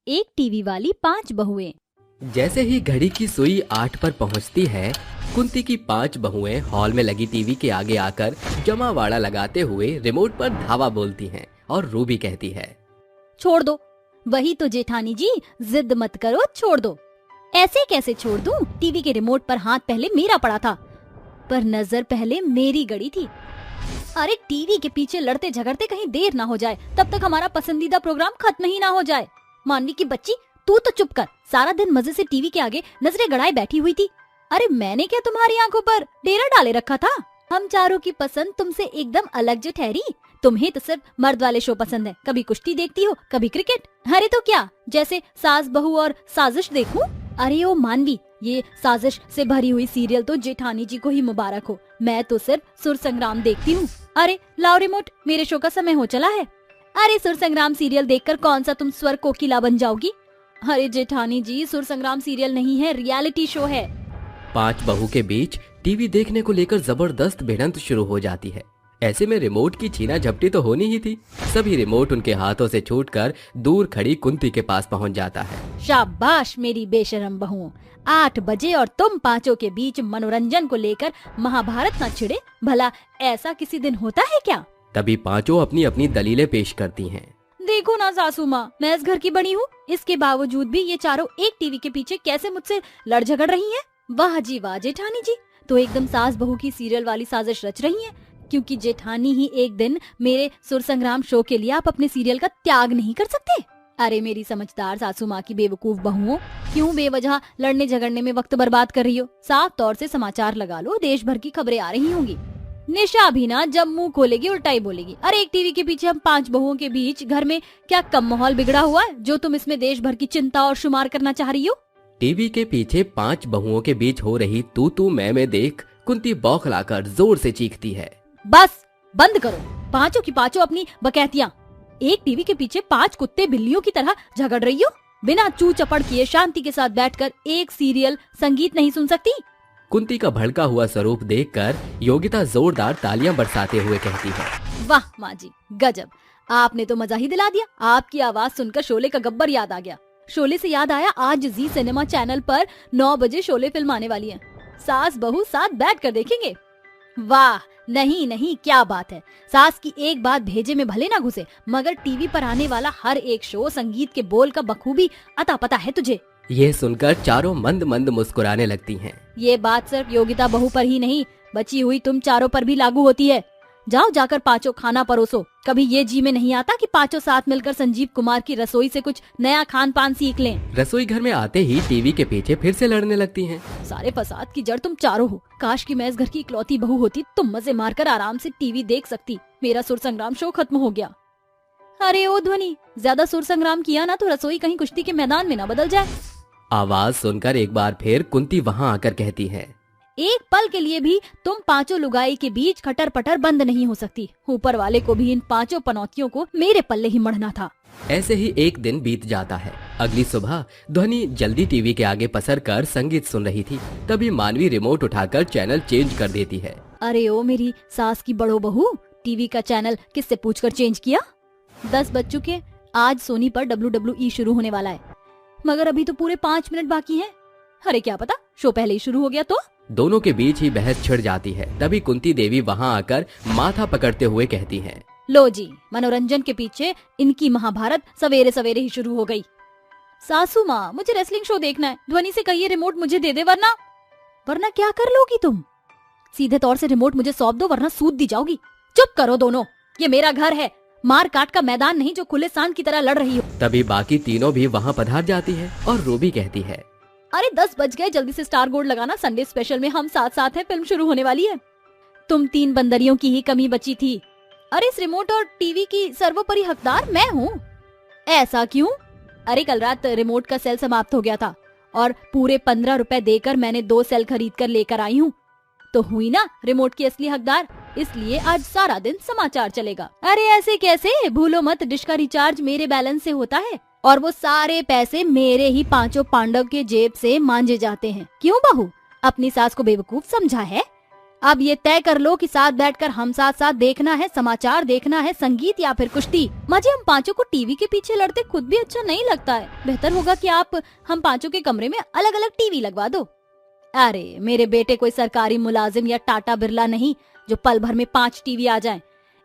एक टीवी वाली 5 बहुएं। जैसे ही घड़ी की सुई 8 पर पहुंचती है, कुंती की 5 बहुएं हॉल में लगी टीवी के आगे आकर जमावाड़ा लगाते हुए रिमोट पर धावा बोलती हैं और रूबी कहती है, छोड़ दो। वही तो जेठानी जी, जिद मत करो, छोड़ दो। ऐसे कैसे छोड़ दूं? टीवी के रिमोट पर हाथ पहले मेरा पड़ा था, पर नजर पहले मेरी गड़ी थी। अरे टीवी के पीछे लड़ते झगड़ते कहीं देर ना हो जाए, तब तक हमारा पसंदीदा प्रोग्राम खत्म ही ना हो जाए। मानवी की बच्ची, तू तो चुप कर। सारा दिन मजे से टीवी के आगे नजरें गड़ाए बैठी हुई थी। अरे मैंने क्या तुम्हारी आंखों पर डेरा डाले रखा था? हम चारों की पसंद तुमसे एकदम अलग जो ठहरी। तुम्हें तो सिर्फ मर्द वाले शो पसंद है। कभी कुश्ती देखती हो, कभी क्रिकेट। अरे तो क्या, जैसे सास बहू और साजिश देखूं? अरे ओ मानवी, ये साजिश से भरी हुई सीरियल तो जेठानी जी को ही मुबारक हो। मैं तो सिर्फ सुर संग्राम देखती हूँ। अरे लाओ रिमोट, मेरे शो का समय हो चला है। अरे सुर संग्राम सीरियल देखकर कौन सा तुम स्वर कोकिला बन जाओगी? अरे जेठानी जी, सुर संग्राम सीरियल नहीं है, रियलिटी शो है। 5 बहू के बीच टीवी देखने को लेकर जबरदस्त भिड़ंत शुरू हो जाती है। ऐसे में रिमोट की छीना झपटी तो होनी ही थी। सभी रिमोट उनके हाथों से छूटकर दूर खड़ी कुंती के पास पहुंच जाता है। शाबाश मेरी बेशरम बहुओं, 8 बजे और तुम पांचों के बीच मनोरंजन को लेकर महाभारत न छिड़े। भला ऐसा किसी दिन होता है क्या? तभी पांचों अपनी अपनी दलीलें पेश करती हैं। देखो ना सासू माँ, मैं इस घर की बड़ी हूँ, इसके बावजूद भी ये चारों एक टीवी के पीछे कैसे मुझसे लड़ झगड़ रही हैं। वाह जी वाह जेठानी जी, तो एकदम सास बहू की सीरियल वाली साजिश रच रही हैं। क्योंकि जेठानी ही एक दिन मेरे सुर संग्राम शो के लिए आप अपने सीरियल का त्याग नहीं कर सकते। अरे मेरी समझदार सासू माँ की बेवकूफ बहुओं, क्यों बेवजह लड़ने झगड़ने में वक्त बर्बाद कर रही हो? साफ तौर से समाचार लगा लो, देश भर की खबरें आ रही होंगी। निशा भी ना जब मुंह खोलेगी उल्टा ही बोलेगी। अरे एक टीवी के पीछे हम 5 बहुओं के बीच घर में क्या कम माहौल बिगड़ा हुआ है जो तुम इसमें देश भर की चिंता और शुमार करना चाह रही हो? टीवी के पीछे 5 बहुओं के बीच हो रही तू मैं देख कुंती बौखलाकर जोर से चीखती है। बस बंद करो, पांचों की पांचों अपनी बकैतियां। एक टीवी के पीछे 5 कुत्ते बिल्लियों की तरह झगड़ रही हो। बिना चू चपड़ किए शांति के साथ बैठकर एक सीरियल संगीत नहीं सुन सकती? कुंती का भड़का हुआ स्वरूप देखकर योगिता जोरदार तालियां बरसाते हुए कहती है, वाह माँ जी, गजब, आपने तो मजा ही दिला दिया। आपकी आवाज सुनकर शोले का गब्बर याद आ गया। शोले से याद आया, आज जी सिनेमा चैनल पर 9 बजे शोले फिल्म आने वाली है। सास बहू साथ बैठ कर देखेंगे। वाह, नहीं नहीं, क्या बात है। सास की एक बात भेजे में भले ना घुसे, मगर टीवी पर आने वाला हर एक शो संगीत के बोल का बखूबी अता पता है तुझे। ये सुनकर चारों मंद मंद मुस्कुराने लगती हैं। ये बात सिर्फ योगिता बहू पर ही नहीं, बची हुई तुम चारों पर भी लागू होती है। जाओ जाकर पांचों खाना परोसो। कभी ये जी में नहीं आता कि पांचों साथ मिलकर संजीव कुमार की रसोई से कुछ नया खान पान सीख लें। रसोई घर में आते ही टीवी के पीछे फिर से लड़ने लगती हैं। सारे फसाद की जड़ तुम चारों हो। काश कि मैं इस घर की इकलौती बहू होती, तुम मजे मारकर आराम से टीवी देख सकती। मेरा सुर संग्राम शो खत्म हो गया। अरे ओ ध्वनि, ज्यादा सुर संग्राम किया ना तो रसोई कहीं कुश्ती के मैदान में न बदल जाए। आवाज सुनकर एक बार फिर कुंती वहाँ आकर कहती है, एक पल के लिए भी तुम पांचों लुगाई के बीच खटर पटर बंद नहीं हो सकती। ऊपर वाले को भी इन 5 पनौतियों को मेरे पल्ले ही मढ़ना था। ऐसे ही एक दिन बीत जाता है। अगली सुबह ध्वनि जल्दी टीवी के आगे पसर कर संगीत सुन रही थी। तभी मानवी रिमोट उठाकर चैनल चेंज कर देती है। अरे ओ मेरी सास की बड़ो बहू, टीवी का चैनल किससे पूछकर चेंज किया? 10 बज चुके, आज सोनी पर WWE शुरू होने वाला है, मगर अभी तो पूरे 5 मिनट बाकी हैं। अरे क्या पता शो पहले ही शुरू हो गया तो? दोनों के बीच ही बहस छिड़ जाती है। तभी कुंती देवी वहाँ आकर माथा पकड़ते हुए कहती हैं, लो जी, मनोरंजन के पीछे इनकी महाभारत सवेरे सवेरे ही शुरू हो गई। सासू माँ, मुझे रेसलिंग शो देखना है। ध्वनि से कहिए रिमोट मुझे दे दे, वरना क्या कर लोगी तुम? सीधे तौर से रिमोट मुझे सौंप दो, वरना सूद दी जाओगी। चुप करो दोनों, ये मेरा घर है, मार काट का मैदान नहीं जो खुले सांड की तरह लड़ रही हो। तभी बाकी तीनों भी वहाँ पधार जाती है और रूबी कहती है, अरे 10 बज गए, जल्दी से स्टार गोल्ड लगाना, संडे स्पेशल में हम साथ साथ हैं, फिल्म शुरू होने वाली है। तुम 3 बंदरियों की ही कमी बची थी। अरे इस रिमोट और टीवी की सर्वोपरि हकदार मैं हूँ। ऐसा क्यों? अरे कल रात रिमोट का सेल समाप्त हो गया था और पूरे 15 रुपए देकर मैंने 2 सेल खरीद कर लेकर आई हूँ, तो हुई ना रिमोट की असली हकदार। इसलिए आज सारा दिन समाचार चलेगा। अरे ऐसे कैसे? भूलो मत, डिश का रिचार्ज मेरे बैलेंस से होता है और वो सारे पैसे मेरे ही 5 पांडव के जेब से मांजे जाते हैं। क्यों बहू, अपनी सास को बेवकूफ समझा है? अब ये तय कर लो कि साथ बैठकर हम साथ साथ देखना है, समाचार देखना है, संगीत या फिर कुश्ती। माँ जी, हम पांचों को टीवी के पीछे लड़ते खुद भी अच्छा नहीं लगता है। बेहतर होगा कि आप हम पांचों के कमरे में अलग अलग टीवी लगवा दो। अरे मेरे बेटे कोई सरकारी मुलाजिम या टाटा बिरला नहीं जो पल भर में 5 टीवी आ जाएं।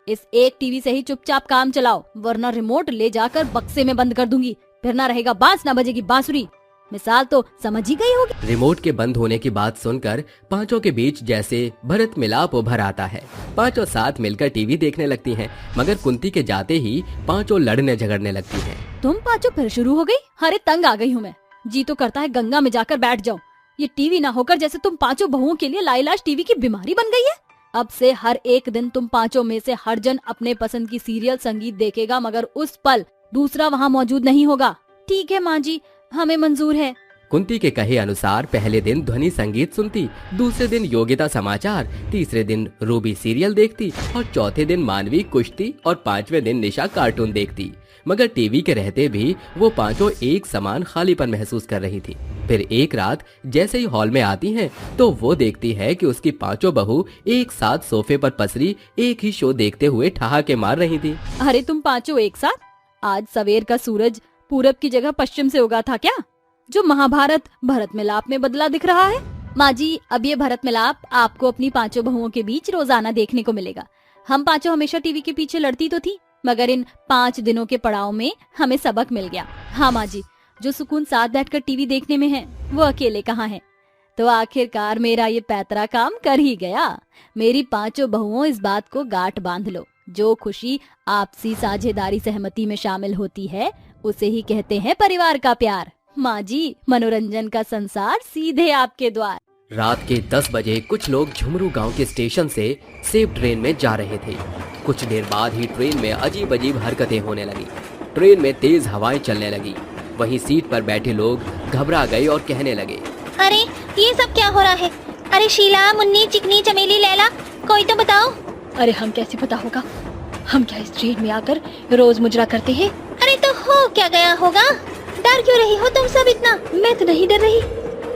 इस एक टीवी से ही चुपचाप काम चलाओ, वरना रिमोट ले जाकर बक्से में बंद कर दूंगी। फिर ना रहेगा बांस, ना बजेगी बांसुरी। मिसाल तो समझ ही गई होगी। रिमोट के बंद होने की बात सुनकर पांचों के बीच जैसे भरत मिलाप उभर आता है। पांचों साथ मिलकर टीवी देखने लगती हैं, मगर कुंती के जाते ही पांचों लड़ने झगड़ने लगती हैं। तुम पांचों फिर शुरू हो गई? अरे तंग आ गई हूँ मैं। जी तो करता है गंगा में जाकर बैठ जाऊं। ये टीवी ना होकर जैसे तुम पांचों बहुओं के लिए लाइलाज टीवी की बीमारी बन गई है। अब से हर एक दिन तुम पांचों में से हर जन अपने पसंद की सीरियल संगीत देखेगा, मगर उस पल दूसरा वहाँ मौजूद नहीं होगा। ठीक है माँ जी, हमें मंजूर है। कुंती के कहे अनुसार पहले दिन ध्वनि संगीत सुनती, दूसरे दिन योगिता समाचार, तीसरे दिन रूबी सीरियल देखती और चौथे दिन मानवी कुश्ती और 5वें दिन निशा कार्टून देखती। मगर टीवी के रहते भी वो पांचों एक समान खालीपन महसूस कर रही थी। फिर एक रात जैसे ही हॉल में आती हैं, तो वो देखती है कि उसकी पांचों बहू एक साथ सोफे पर पसरी एक ही शो देखते हुए ठहाके मार रही थी। अरे तुम पांचों एक साथ? आज सवेर का सूरज पूरब की जगह पश्चिम से उगा था क्या, जो महाभारत भरत मिलाप में बदला दिख रहा है? माँ जी, अब ये भरत मिलाप आपको अपनी पांचों बहुओं के बीच रोजाना देखने को मिलेगा। हम पांचों हमेशा टीवी के पीछे लड़ती तो थी, मगर इन 5 दिनों के पड़ाव में हमें सबक मिल गया। हाँ माँ जी, जो सुकून साथ बैठकर टीवी देखने में है, वो अकेले कहाँ है। तो आखिरकार मेरा ये पैतरा काम कर ही गया। मेरी पांचों बहुओं, इस बात को गांठ बांध लो, जो खुशी आपसी साझेदारी सहमति में शामिल होती है उसे ही कहते हैं परिवार का प्यार। माँ जी, मनोरंजन का संसार सीधे आपके द्वार। रात के 10 बजे कुछ लोग झुमरू गांव के स्टेशन से सेब ट्रेन में जा रहे थे। कुछ देर बाद ही ट्रेन में अजीब अजीब हरकतें होने लगी। ट्रेन में तेज हवाएं चलने लगी। वहीं सीट पर बैठे लोग घबरा गए और कहने लगे, अरे ये सब क्या हो रहा है? अरे शीला, मुन्नी, चिकनी, चमेली, लैला, कोई तो बताओ। अरे हम कैसे पता होगा? हम क्या इस ट्रेन में आकर रोज मुजरा करते हैं? अरे तो हो क्या गया होगा? डर क्यों रही हो तुम सब इतना? मैं तो नहीं डर रही।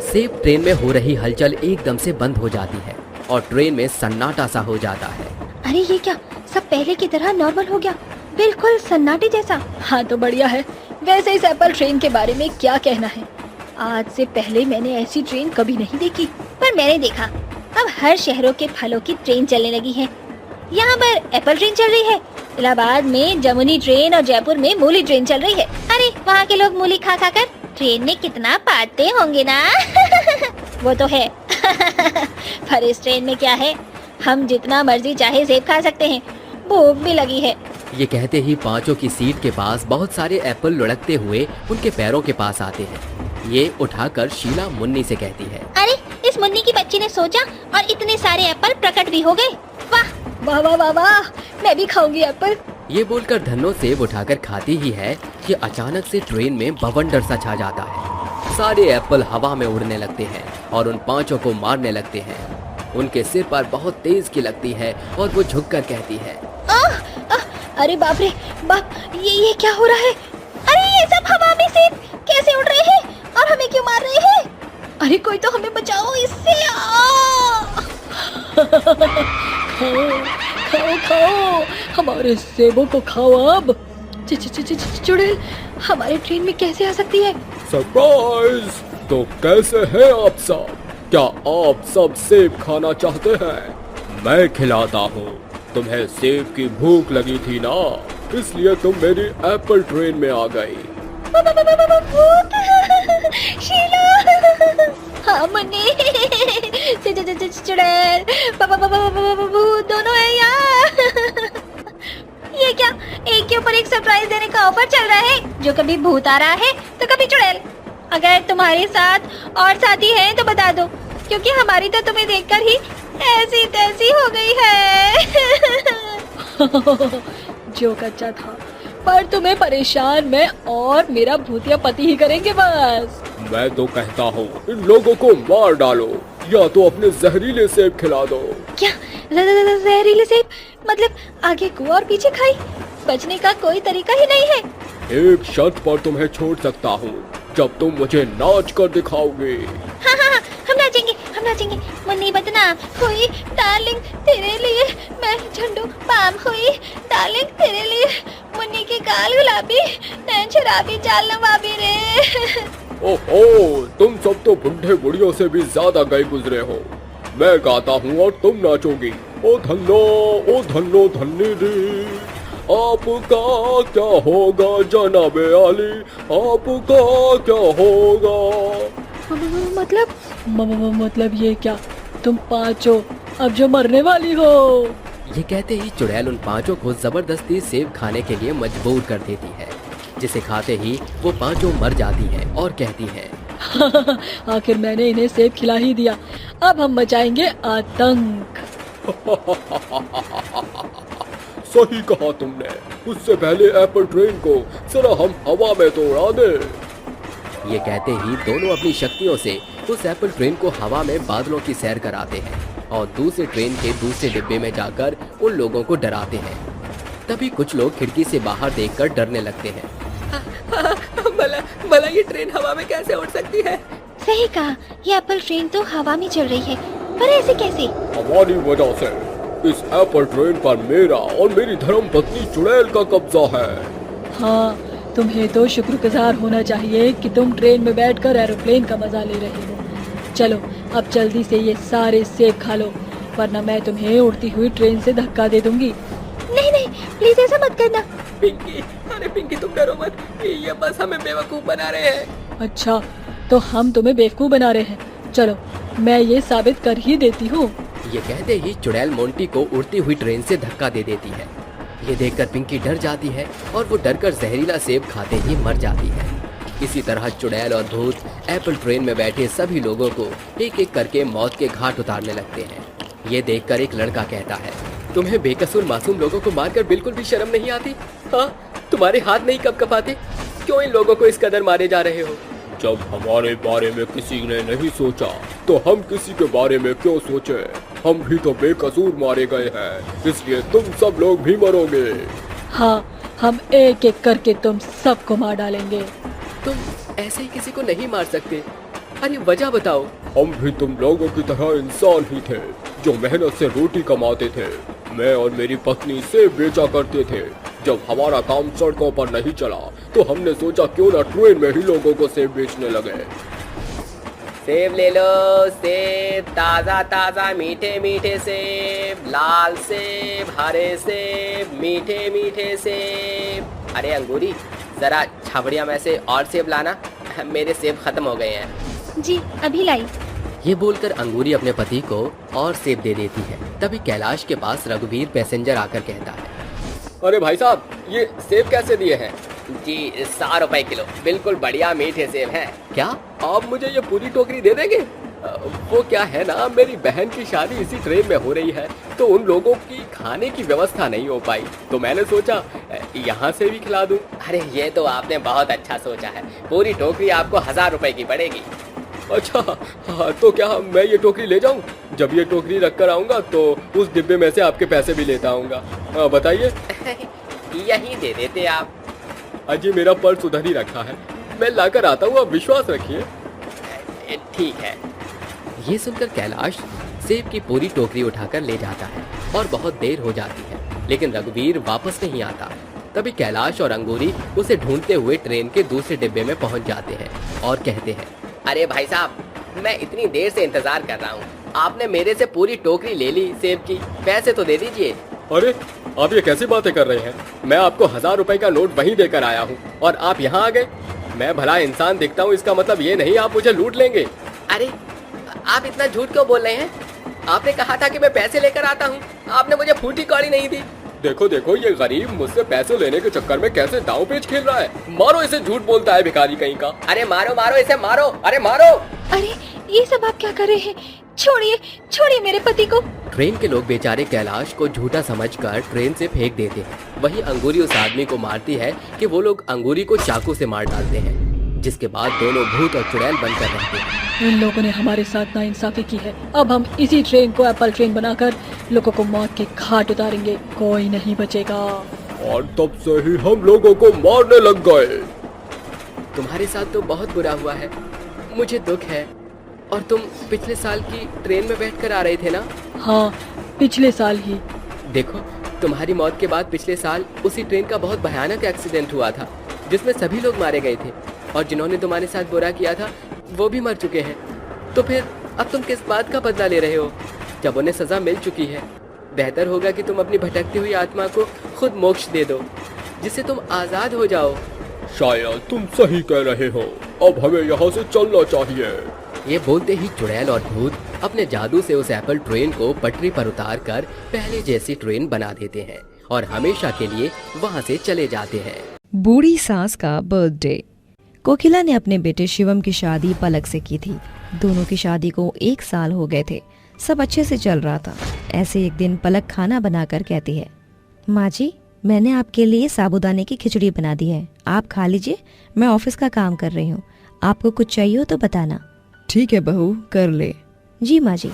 सेब ट्रेन में हो रही हलचल एकदम से बंद हो जाती है और ट्रेन में सन्नाटा सा हो जाता है। अरे ये क्या, सब पहले की तरह नॉर्मल हो गया, बिल्कुल सन्नाटे जैसा। हाँ तो बढ़िया है। वैसे इस एप्पल ट्रेन के बारे में क्या कहना है? आज से पहले मैंने ऐसी ट्रेन कभी नहीं देखी। पर मैंने देखा, अब हर शहरों के फलों की ट्रेन चलने लगी है। यहाँ पर एप्पल ट्रेन चल रही है, इलाहाबाद में जमुनी ट्रेन और जयपुर में मूली ट्रेन चल रही है। अरे वहाँ के लोग मूली खा खा कर ट्रेन में कितना पाते होंगे ना। वो तो है। पर इस ट्रेन में क्या है, हम जितना मर्जी चाहे सेब खा सकते हैं। भूख भी लगी है। ये कहते ही पांचों की सीट के पास बहुत सारे एप्पल लुढ़कते हुए उनके पैरों के पास आते हैं। ये उठाकर शीला मुन्नी से कहती है, अरे इस मुन्नी की बच्ची ने सोचा और इतने सारे एप्पल प्रकट भी हो गए। वाह वाह वाह वाह वाह, मैं भी खाऊंगी एप्पल। ये बोलकर धन्नो सेब उठाकर खाती ही है कि अचानक से ट्रेन में बवंडर सा छा जाता है। सारे एप्पल हवा में उड़ने लगते हैं और उन पांचों को मारने लगते हैं। उनके सिर पर बहुत तेज की लगती है और वो झुककर कहती है, अरे बाप रे बाप, ये क्या हो रहा है? अरे ये सब हवा में से कैसे उड़ रहे हैं और हमें क्यों मार रहे हैं? अरे कोई तो हमें बचाओ इससे। खाओ खाओ खाओ, हमारे सेबों को खाओ अब। चुड़ैल हमारे ट्रेन में कैसे आ सकती है? सरप्राइज! तो कैसे हैं आप सब? क्या आप सब सेब खाना चाहते हैं? मैं खिलाता हूँ। तुम्हें सेब की भूख लगी थी ना, इसलिए तुम मेरी एप्पल ट्रेन में आ गई। शीला, हाँ मुन्नी, चुड़ैल, भूत दोनों है यार। ये क्या, एक के ऊपर एक सरप्राइज देने का ऑफर चल रहा है? जो कभी भूत आ रहा है तो कभी चुड़ैल। अगर तुम्हारे साथ और साथी हैं तो बता दो, क्योंकि हमारी तो तुम्हें देखकर ही ऐसी तैसी हो गई है। जो कच्चा था, पर तुम्हें परेशान मैं और मेरा भूतिया पति ही करेंगे बस। मैं तो कहता हूँ इन लोगों को मार डालो या तो अपने जहरीले सेब खिला दो। क्या जहरीले सेब? मतलब आगे कुआ और पीछे खाई? बचने का कोई तरीका ही नहीं है। एक शर्त पर तुम्हें छोड़ सकता हूँ, जब तुम मुझे नाच कर दिखाओगे। हाँ हाँ हाँ, हम नाचेंगे। मुन्नी बदना हुई डार्लिंग तेरे लिए, मैं झंडू पाम हुई डार्लिंग तेरे लिए, मुन्नी के गाल गुलाबी नैन शराबी जाल नवाबी रे। ओहो, तुम सब तो बुढ़े बुढ़ियों से भी ज्यादा गए गुजरे हो। मैं गाता हूँ और तुम नाचोगी। ओ धन्नो धन्नी दी, आपका क्या होगा जनाबे आली, आपका क्या होगा। मतलब ये क्या, तुम पांचों अब जो मरने वाली हो। ये कहते ही चुड़ैल उन पांचों को जबरदस्ती सेब खाने के लिए मजबूर कर देती है, जिसे खाते ही वो पांचों मर जाती है और कहती है, आखिर मैंने इन्हें सेब खिला ही दिया, अब हम मचाएंगे आतंक। सही कहा तुमने, उससे पहले एप्पल ट्रेन को जरा हम हवा में तो उड़ा दे। ये कहते ही दोनों अपनी शक्तियों से उस एप्पल ट्रेन को हवा में बादलों की सैर कराते हैं और दूसरे ट्रेन के दूसरे डिब्बे में जाकर उन लोगों को डराते हैं। तभी कुछ लोग खिड़की से बाहर देखकर डरने लगते हैं। भला ये ट्रेन हवा में कैसे उड़ सकती है? सही कहा, ये एप्पल ट्रेन तो हवा में चल रही है, पर ऐसे कैसे? हमारी वजह से इस एप्पल ट्रेन पर मेरा और मेरी धर्म पत्नी चुड़ैल का कब्जा है। हाँ, तुम्हें तो शुक्रगुजार होना चाहिए कि तुम ट्रेन में बैठकर एरोप्लेन का मजा ले रहे हो। चलो अब जल्दी से ये सारे सेब खा लो, वरना मैं तुम्हें उड़ती हुई ट्रेन से धक्का दे दूंगी। नहीं नहीं, प्लीज ऐसा मत करना। पिंकी, अरे पिंकी तुम डरो मत, ये बस हमें बेवकूफ बना रहे हैं। अच्छा, तो हम तुम्हें बेवकूफ बना रहे हैं, चलो मैं ये साबित कर ही देती हूँ। ये कहते ही चुड़ैल मोंटी को उड़ती हुई ट्रेन से धक्का दे देती है। ये देखकर पिंकी डर जाती है और वो डरकर जहरीला सेब खाते ही मर जाती है। इसी तरह चुड़ैल और भूत एप्पल ट्रेन में बैठे सभी लोगों को एक एक करके मौत के घाट उतारने लगते हैं। ये देखकर एक लड़का कहता है, तुम्हें बेकसूर मासूम लोगों को मारकर बिल्कुल भी शर्म नहीं आती? हाँ, तुम्हारे हाथ नहीं कपकपाते? क्यों इन लोगों को इस कदर मारे जा रहे हो? जब हमारे बारे में किसी ने नहीं सोचा तो हम किसी के बारे में क्यों सोचे? हम भी तो बेकसूर मारे गए हैं, इसलिए तुम सब लोग भी मरोगे। हाँ, हम एक एक करके तुम सबको मार डालेंगे। तुम ऐसे ही किसी को नहीं मार सकते, अरे वजह बताओ। हम भी तुम लोगों की तरह इंसान ही थे जो मेहनत से रोटी कमाते थे। मैं और मेरी पत्नी सेब बेचा करते थे। जब हमारा काम सड़कों पर नहीं चला तो हमने सोचा क्यों ना ट्रेन में ही लोगों को सेब बेचने लगे। सेब ले लो, सेब ताजा ताजा मीठे मीठे सेब, लाल सेब, हरे सेब, मीठे मीठे सेब। अरे अंगूरी, जरा छाबड़िया में से और सेब लाना, मेरे सेब खत्म हो गए हैं। जी अभी लाई। ये बोलकर अंगूरी अपने पति को और सेब दे देती है। तभी कैलाश के पास रघुवीर पैसेंजर आकर कहता है, अरे भाई साहब, ये सेब कैसे दिए हैं? जी 100 रुपए किलो, बिल्कुल बढ़िया मीठे सेब हैं। क्या आप मुझे ये पूरी टोकरी दे देंगे? वो क्या है ना, मेरी बहन की शादी इसी ट्रेन में हो रही है तो उन लोगों की खाने की व्यवस्था नहीं हो पाई, तो मैंने सोचा यहाँ से भी खिला दूं। अरे ये तो आपने बहुत अच्छा सोचा है, पूरी टोकरी आपको 1000 रुपए की पड़ेगी। अच्छा हाँ, तो क्या मैं ये टोकरी ले जाऊं? जब ये टोकरी रख कर आऊंगा तो उस डिब्बे में से आपके पैसे भी लेता आऊंगा। बताइए। यही दे देते आप। अजी मेरा पर्स उधर ही रखा है, मैं लाकर आता हूँ, आप विश्वास रखिए। ठीक है। ये सुनकर कैलाश सेब की पूरी टोकरी उठाकर ले जाता है और बहुत देर हो जाती है, लेकिन रघुवीर वापस नहीं आता। तभी कैलाश और अंगूरी उसे ढूंढते हुए ट्रेन के दूसरे डिब्बे में पहुंच जाते हैं और कहते हैं, अरे भाई साहब, मैं इतनी देर से इंतजार कर रहा हूँ, आपने मेरे से पूरी टोकरी ले ली सेब की, पैसे तो दे दीजिए। अरे आप ये कैसी बातें कर रहे हैं? मैं आपको 1000 रुपए का नोट वहीं देकर आया हूँ और आप यहाँ आ गए। मैं भला इंसान दिखता हूँ, इसका मतलब ये नहीं आप मुझे लूट लेंगे। अरे आप इतना झूठ क्यों बोल रहे हैं? आपने कहा था कि मैं पैसे लेकर आता हूँ, आपने मुझे फूटी कौड़ी नहीं दी। देखो देखो, ये गरीब मुझसे पैसे लेने के चक्कर में कैसे दांव पेच खेल रहा है। मारो इसे, झूठ बोलता है भिखारी कहीं का। अरे मारो मारो इसे, मारो, अरे मारो। अरे ये सब आप क्या कर रहे हैं? छोड़िए छोड़िए मेरे पति को। ट्रेन के लोग बेचारे कैलाश को झूठा समझकर ट्रेन से फेंक देते हैं। वहीं अंगूरी उस आदमी को मारती है कि वो लोग अंगूरी को चाकू से मार डालते हैं, जिसके बाद दोनों भूत और चुड़ैल बनकर रहते हैं। इन लोगों ने हमारे साथ नाइंसाफी की है, अब हम इसी ट्रेन को एप्पल ट्रेन बनाकर लोगों को मौत के घाट उतारेंगे, कोई नहीं बचेगा। और तब से ही हम लोगों को मारने लग गए। तुम्हारे साथ तो बहुत बुरा हुआ है, मुझे दुख है, और तुम पिछले साल की ट्रेन में बैठकर आ रहे थे ना? हाँ, पिछले साल ही। देखो, तुम्हारी मौत के बाद पिछले साल उसी ट्रेन का बहुत भयानक एक्सीडेंट हुआ था जिसमें सभी लोग मारे गए थे, और जिन्होंने तुम्हारे साथ बुरा किया था वो भी मर चुके हैं। तो फिर अब तुम किस बात का बदला ले रहे हो जब उन्हें सजा मिल चुकी है? बेहतर होगा कि तुम अपनी भटकती हुई आत्मा को खुद मोक्ष दे दो, जिससे तुम आजाद हो जाओ। शायद तुम सही कह रहे हो, अब हमें यहाँ से चलना चाहिए। ये बोलते ही चुड़ैल और भूत अपने जादू से उस एप्पल ट्रेन को पटरी पर उतार कर पहले जैसी ट्रेन बना देते हैं और हमेशा के लिए वहाँ से चले जाते हैं। बूढ़ी सास का बर्थडे। कोकिला ने अपने बेटे शिवम की शादी पलक से की थी। दोनों की शादी को 1 साल हो गए थे। सब अच्छे से चल रहा था। ऐसे एक दिन पलक खाना बनाकर कहती है, माँ जी, मैंने आपके लिए साबूदाने की खिचड़ी बना दी है, आप खा लीजिए, मैं ऑफिस का काम कर रही हूँ, आपको कुछ चाहिए हो तो बताना। ठीक है बहू, कर ले। जी माँ जी।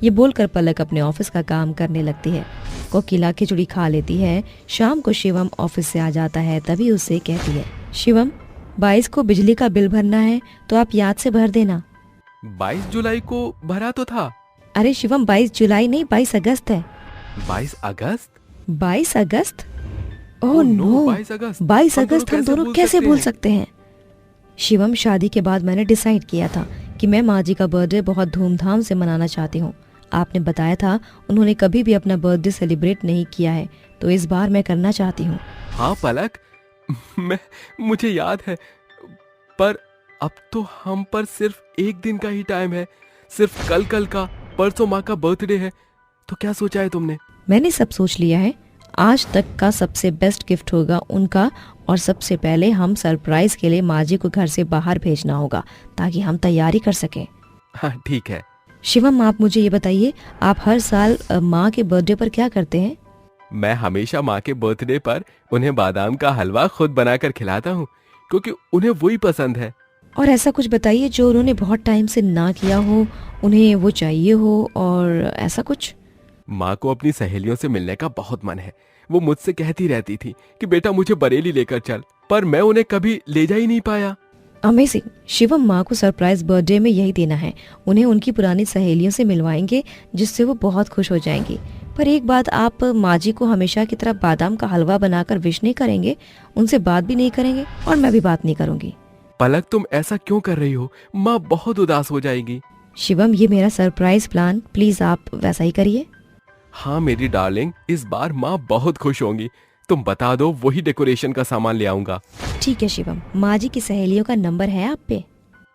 ये बोलकर पलक अपने ऑफिस का काम करने लगती है। कोकिला खिचड़ी खा लेती है। शाम को शिवम ऑफिस से आ जाता है, तभी उससे कहती है, शिवम, 22 को बिजली का बिल भरना है तो आप याद से भर देना। 22 जुलाई को भरा तो था। अरे शिवम, 22 जुलाई नहीं, 22 अगस्त है। 22 अगस्त? 22 अगस्त? ओह ओह नो, 22 अगस्त। 22 अगस्त हम दोनों कैसे भूल सकते हैं? शिवम, शादी के बाद मैंने डिसाइड किया था कि मैं माँ जी का बर्थडे बहुत धूमधाम से मनाना चाहती हूँ। आपने बताया था उन्होंने कभी भी अपना बर्थडे सेलिब्रेट नहीं किया है, तो इस बार मैं करना चाहती हूँ। हाँ पलक, मुझे याद है, पर अब तो हम पर सिर्फ 1 दिन का ही टाइम है, सिर्फ कल का, परसों माँ का बर्थडे है। तो क्या सोचा है तुमने? मैंने सब सोच लिया है। आज तक का सबसे बेस्ट गिफ्ट होगा उनका, और सबसे पहले हम सरप्राइज के लिए माँ जी को घर से बाहर भेजना होगा ताकि हम तैयारी कर सकें। हाँ ठीक है। शिवम, आप मुझे ये बताइए, आप हर साल माँ के बर्थडे पर क्या करते हैं? मैं हमेशा माँ के बर्थडे पर उन्हें बादाम का हलवा खुद बनाकर खिलाता हूँ, क्योंकि उन्हें वही पसंद है। और ऐसा कुछ बताइए जो उन्होंने बहुत टाइम से ना किया हो, उन्हें वो चाहिए हो, और ऐसा कुछ। माँ को अपनी सहेलियों से मिलने का बहुत मन है। वो मुझसे कहती रहती थी कि बेटा मुझे बरेली लेकर चल, पर मैं उन्हें कभी ले जा ही नहीं पाया। अमेजिंग। शिवम, माँ को सरप्राइज बर्थडे में यही देना है, उन्हें उनकी पुरानी सहेलियों से मिलवाएंगे जिससे वो बहुत खुश हो जाएंगी। पर एक बात, आप माँ जी को हमेशा की तरह बादाम का हलवा बनाकर विश नहीं करेंगे, उनसे बात भी नहीं करेंगे, और मैं भी बात नहीं करूंगी। पलक, तुम ऐसा क्यों कर रही हो? माँ बहुत उदास हो जाएगी। शिवम, ये मेरा सरप्राइज प्लान, प्लीज आप वैसा ही करिए। हाँ मेरी डार्लिंग, इस बार माँ बहुत खुश होंगी। तुम बता दो, वही डेकोरेशन का सामान ले आऊंगा। ठीक है शिवम। माँ जी की सहेलियों का नंबर है आप पे?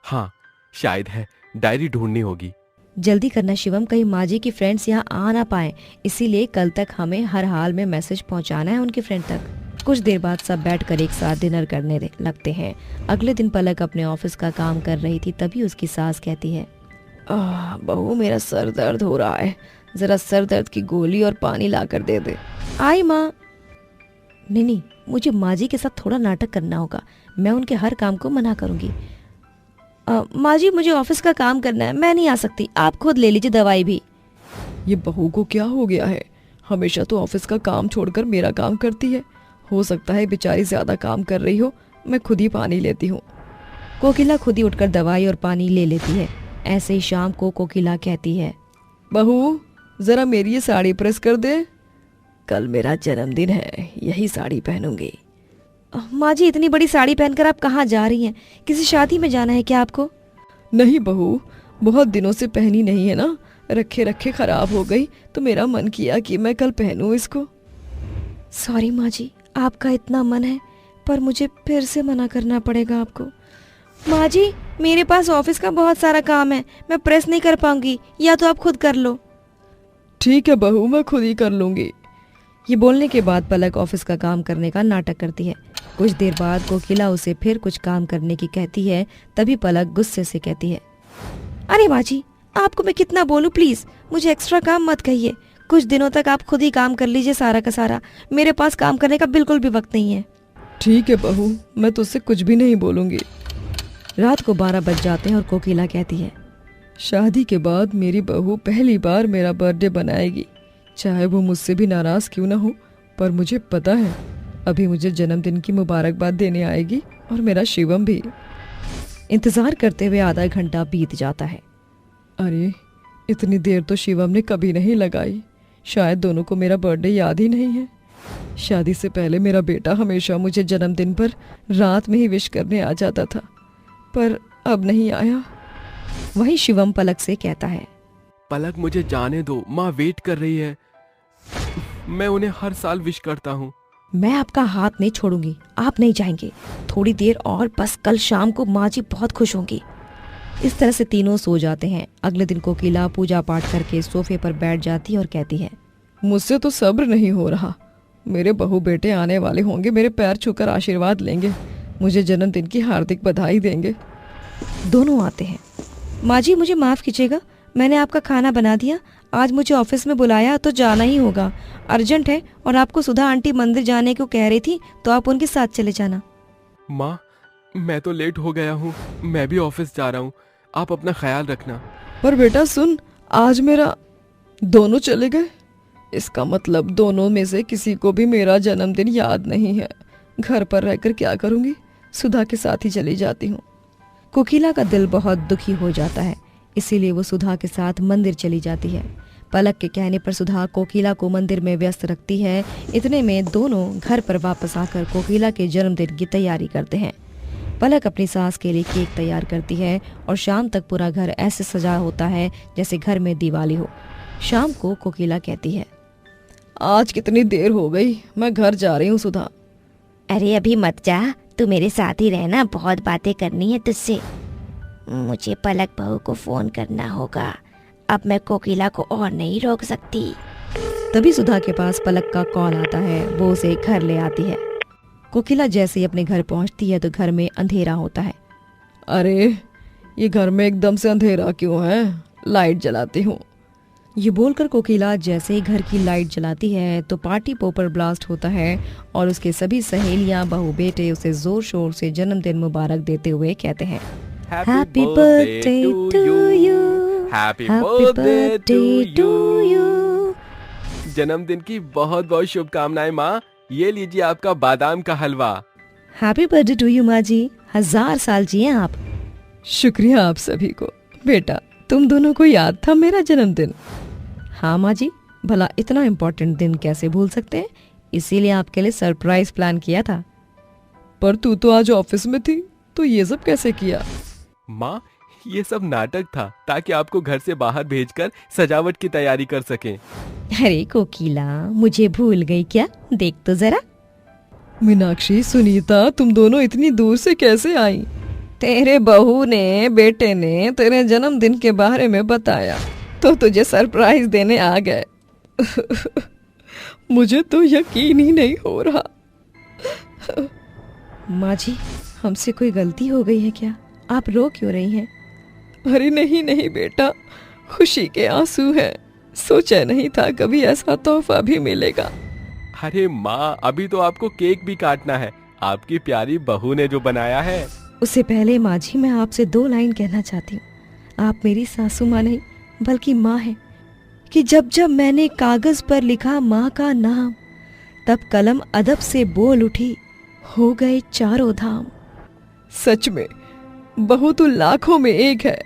हाँ शायद है, डायरी ढूंढनी होगी। जल्दी करना शिवम, कहीं माँ जी की फ्रेंड्स यहाँ आ ना पाए, इसीलिए कल तक हमें हर हाल में मैसेज पहुँचाना है उनके फ्रेंड तक। कुछ देर बाद सब बैठकर एक साथ डिनर करने लगते हैं। अगले दिन पलक अपने ऑफिस का काम कर रही थी, तभी उसकी सास कहती है, बहू, मेरा सर दर्द हो रहा है, जरा सर दर्द की गोली और पानी ला कर दे दे। आई माँ। नहीं, मुझे माँ जी के साथ थोड़ा नाटक करना होगा, मैं उनके हर काम को मना करूंगी। माँ जी, मुझे ऑफिस का काम करना है, मैं नहीं आ सकती, आप खुद ले लीजिए दवाई भी। ये बहू को क्या हो गया है? हमेशा तो ऑफिस का काम छोड़कर मेरा काम करती है। हो सकता है बेचारी ज्यादा काम कर रही हो, मैं खुद ही पानी लेती हूँ। कोकिला खुद ही उठकर दवाई और पानी ले लेती है। ऐसे ही शाम को कोकिला कहती है, बहू, जरा मेरी ये साड़ी प्रेस कर दे, कल मेरा जन्मदिन है, यही साड़ी पहनूंगी। माँ जी, इतनी बड़ी साड़ी पहनकर आप कहाँ जा रही हैं? किसी शादी में जाना है क्या आपको? नहीं बहू, बहुत दिनों से पहनी नहीं है ना, रखे रखे खराब हो गई, तो मेरा मन किया कि मैं कल पहनूं इसको। सॉरी माँ जी, आपका इतना मन है, पर मुझे फिर से मना करना पड़ेगा आपको। माँ जी, मेरे पास ऑफिस का बहुत सारा काम है, मैं प्रेस नहीं कर पाऊंगी, या तो आप खुद कर लो। ठीक है बहू, मैं खुद ही कर लूंगी। ये बोलने के बाद पलक ऑफिस का काम करने का नाटक करती है। कुछ देर बाद कोकिला उसे फिर कुछ काम करने की कहती है, तभी पलक गुस्से से कहती है, अरे माँ जी, आपको मैं कितना बोलूं, प्लीज मुझे एक्स्ट्रा काम मत कहिए। कुछ दिनों तक आप खुद ही काम कर लीजिए सारा का सारा, मेरे पास काम करने का बिल्कुल भी वक्त नहीं है। ठीक है बहू, मैं तुझसे कुछ भी नहीं बोलूंगी। रात को 12 बज जाते हैं और कोकिला कहती है, शादी के बाद मेरी बहू पहली बार मेरा बर्थडे बनाएगी, चाहे वो मुझसे भी नाराज क्यों ना हो, पर मुझे पता है अभी मुझे जन्मदिन की मुबारकबाद देने आएगी, और मेरा शिवम भी। इंतजार करते हुए आधा घंटा बीत जाता है। अरे इतनी देर तो शिवम ने कभी नहीं लगाई। शायद दोनों को मेरा बर्थडे याद ही नहीं है। शादी से पहले मेरा बेटा हमेशा मुझे जन्मदिन पर रात में ही विश करने आ जाता था, पर अब नहीं आया। वहीं शिवम पलक से कहता है, पलक मुझे जाने दो, माँ वेट कर रही है। मैं उन्हें हर साल विश करता हूँ। मैं आपका हाथ नहीं छोड़ूंगी, आप नहीं जाएंगे। थोड़ी देर और बस, कल शाम को माँ जी बहुत खुश होंगी। इस तरह से तीनों सो जाते हैं। अगले दिन कोकिला पूजा पाठ करके सोफे पर बैठ जाती है और कहती है, मुझसे तो सब्र नहीं हो रहा। मेरे बहू बेटे आने वाले होंगे, मेरे पैर छूकर आशीर्वाद लेंगे, मुझे जन्मदिन की हार्दिक बधाई देंगे। दोनों आते हैं। माँ जी मुझे माफ कीजिएगा, मैंने आपका खाना बना दिया। आज मुझे ऑफिस में बुलाया तो जाना ही होगा, अर्जेंट है। और आपको सुधा आंटी मंदिर जाने को कह रही थी तो आप उनके साथ चले जाना। माँ मैं तो लेट हो गया हूँ, मैं भी ऑफिस जा रहा हूँ, आप अपना ख्याल रखना। पर बेटा सुन, आज मेरा दोनों चले गए, इसका मतलब दोनों में से किसी को भी मेरा जन्मदिन याद नहीं है। घर पर रहकर क्या करूंगी, सुधा के साथ ही चली जाती हूँ। कोकिला का दिल बहुत दुखी हो जाता है, इसीलिए वो सुधा के साथ मंदिर चली जाती है। पलक के कहने पर सुधा कोकिला को मंदिर में व्यस्त रखती है। इतने में दोनों घर पर वापस आकर कोकिला के जन्मदिन की तैयारी करते हैं। पलक अपनी सास के लिए केक तैयार करती है और शाम तक पूरा घर ऐसे सजा होता है जैसे घर में दिवाली हो। शाम को कोकिला कहती है, आज कितनी देर हो गई, मैं घर जा रही हूँ सुधा। अरे अभी मत जा, तू मेरे साथ ही रहना, बहुत बातें करनी है तुझसे। मुझे पलक बहू को फोन करना होगा, अब मैं कोकिला को और नहीं रोक सकती। तभी सुधा के पास पलक का कॉल आता है, वो उसे घर ले आती है। कोकिला जैसे ही अपने घर पहुंचती है तो घर में अंधेरा होता है। अरे ये घर में एकदम से अंधेरा क्यों है, लाइट जलाती हूँ। ये बोलकर कोकिला जैसे ही घर की लाइट जलाती है तो पार्टी पोपर ब्लास्ट होता है और उसके सभी सहेलियां बहू बेटे उसे जोर शोर से जन्मदिन मुबारक देते हुए कहते हैं, happy birthday to you, happy happy birthday to you. जन्मदिन की बहुत बहुत शुभकामनाएं माँ, ये लीजिए आपका बादाम का हलवा। हैप्पी बर्थडे टू यू माँ जी, 1000 साल जिए आप। शुक्रिया आप सभी को। बेटा तुम दोनों को याद था मेरा जन्मदिन? हाँ माँ जी, भला इतना इम्पोर्टेंट दिन कैसे भूल सकते हैं, इसीलिए आपके लिए सरप्राइज प्लान किया था। पर तू तो आज ऑफिस में थी, तो ये सब कैसे किया? माँ ये सब नाटक था ताकि आपको घर से बाहर भेजकर सजावट की तैयारी कर सकें। अरे कोकिला, मुझे भूल गई क्या? देख तो जरा। मीनाक्षी, सुनीता, तुम दोनों इतनी दूर से कैसे आई? तेरे बहू ने बेटे ने तेरे जन्मदिन के बारे में बताया तो तुझे सरप्राइज देने आ गए। मुझे तो यकीन ही नहीं हो रहा। माँ जी, हमसे कोई गलती हो गई है क्या? आप रो क्यों रही हैं? अरे नहीं नहीं बेटा, खुशी के आंसू हैं। सोचा नहीं था कभी ऐसा तोहफा भी मिलेगा। अरे माँ, अभी तो आपको केक भी काटना है, आपकी प्यारी बहू ने जो बनाया है। उससे पहले माँ जी, मैं आपसे 2 लाइन कहना चाहती हूँ। आप मेरी सासू माँ नहीं बल्कि माँ है कि जब जब मैंने कागज पर लिखा माँ का नाम, तब कलम अदब से बोल उठी, हो गए चारों धाम। सच में बहू तो लाखों में एक है।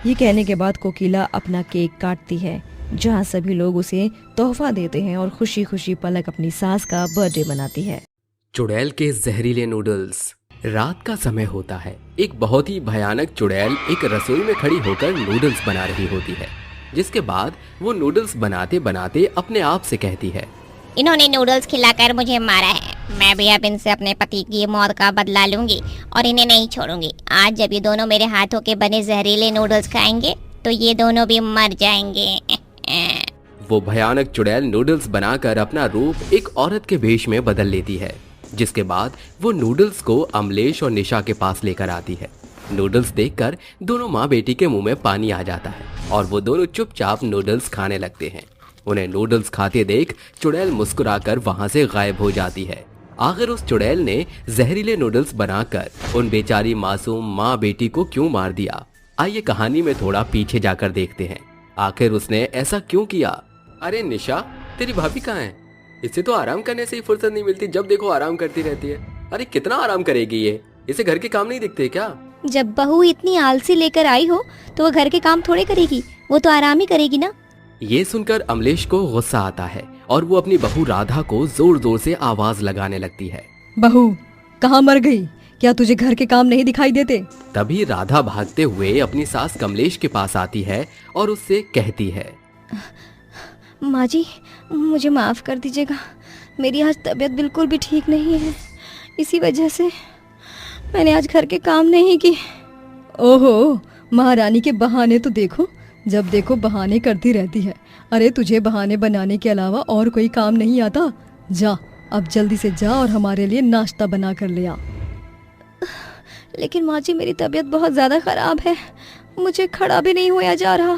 ये कहने के बाद कोकिला अपना केक काटती है, जहाँ सभी लोग उसे तोहफा देते हैं और खुशी खुशी पलक अपनी सास का बर्थडे मनाती है। चुड़ैल के जहरीले नूडल्स। रात का समय होता है। एक बहुत ही भयानक चुड़ैल एक रसोई में खड़ी होकर नूडल्स बना रही होती है, जिसके बाद वो नूडल्स बनाते बनाते अपने आप से कहती है, इन्होंने नूडल्स खिलाकर मुझे मारा है, मैं भी अब इनसे अपने पति की मौत का बदला लूंगी और इन्हें नहीं छोड़ूंगी। आज जब ये दोनों मेरे हाथों के बने जहरीले नूडल्स खाएंगे तो ये दोनों भी मर जाएंगे। वो भयानक चुड़ैल नूडल्स बनाकर अपना रूप एक औरत के वेश में बदल लेती है, जिसके बाद वो नूडल्स को अमलेश और निशा के पास लेकर आती है। नूडल्स देखकर दोनों माँ बेटी के मुंह में पानी आ जाता है और वो दोनों चुपचाप नूडल्स खाने लगते हैं। उन्हें नूडल्स खाते देख चुड़ैल मुस्कुराकर वहां से गायब हो जाती है। आखिर उस चुड़ैल ने जहरीले नूडल्स बनाकर उन बेचारी मासूम माँ बेटी को क्यों मार दिया? आइए कहानी में थोड़ा पीछे जाकर देखते हैं, आखिर उसने ऐसा क्यों किया। अरे निशा, तेरी भाभी कहाँ है? इससे तो आराम करने से ही फुर्सत नहीं मिलती, जब देखो आराम करती रहती है। अरे कितना आराम करेगी ये, इसे घर के काम नहीं दिखते क्या? जब बहू इतनी आलसी लेकर आई हो तो वो घर के काम थोड़े करेगी, वो तो आराम ही करेगी ना। ये सुनकर अमलेश को गुस्सा आता है और वो अपनी बहू राधा को जोर जोर से आवाज लगाने लगती है। बहू कहाँ मर गई? क्या तुझे घर के काम नहीं दिखाई देते? तभी राधा भागते हुए अपनी सास कमलेश के पास आती है और उससे कहती है, माँ जी मुझे माफ़ कर दीजिएगा, मेरी आज तबीयत बिल्कुल भी ठीक नहीं है, इसी वजह से मैंने आज घर के काम नहीं किए। ओहो, महारानी के बहाने तो देखो, जब देखो बहाने करती रहती है। अरे तुझे बहाने बनाने के अलावा और कोई काम नहीं आता? जा अब जल्दी से जा और हमारे लिए नाश्ता बना कर ले आ। लेकिन माँ जी मेरी तबीयत बहुत ज़्यादा ख़राब है, मुझे खड़ा भी नहीं होया जा रहा।